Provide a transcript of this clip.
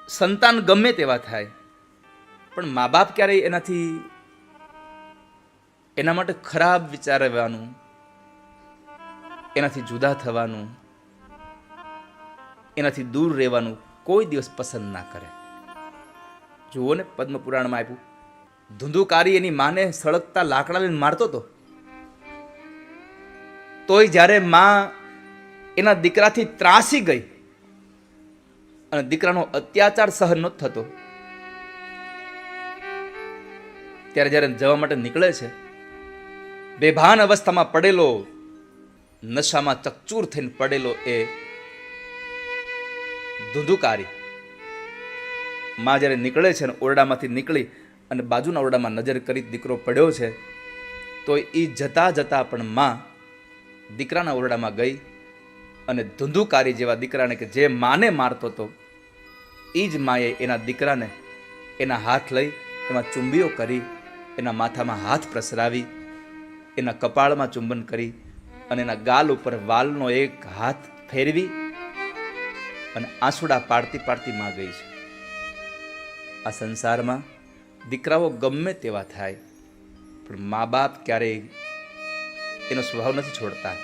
સંતાન ગમે તેવા થાય, પણ મા બાપ ક્યારેય એના માટે ખરાબ વિચારવાનું, એનાથી જુદા થવાનું, એનાથી દૂર રહેવાનું કોઈ દિવસ પસંદ ના કરે. જુઓ ને, પદ્મપુરાણમાં આપ્યું, ધુંધુકારી એની માને સળગતા લાકડા લઈને મારતો હતો, તોય જ્યારે માં એના દીકરાથી ત્રાસી ગઈ અને દીકરાનો અત્યાચાર સહન નહોતો થતો, ત્યારે જ્યારે જવા માટે નીકળે છે, બેભાન અવસ્થામાં પડેલો, નશામાં ચકચૂર થઈને પડેલો એ ધુંધુકારી માં જ્યારે નીકળે છે, ઓરડામાંથી નીકળી અને બાજુના ઓરડામાં નજર કરી દીકરો પડ્યો છે, તો એ જતા જતા પણ માં દીકરાના ઓરડામાં ગઈ અને ધુંધુકારી જેવા દીકરાને, કે જે માને મારતો હતો, એ જ માએ એના દીકરાને એના હાથ લઈ એમાં ચુંબીઓ કરી, એના માથામાં હાથ પ્રસરાવી, એના કપાળમાં ચુંબન કરી અને એના ગાલ ઉપર વાલનો એક હાથ ફેરવી અને આંસુડા પાડતી પાડતી માં ગઈ છે. આ સંસારમાં દીકરાઓ ગમે તેવા થાય, પણ મા બાપ ક્યારેય એનો સ્વભાવ નથી છોડતા.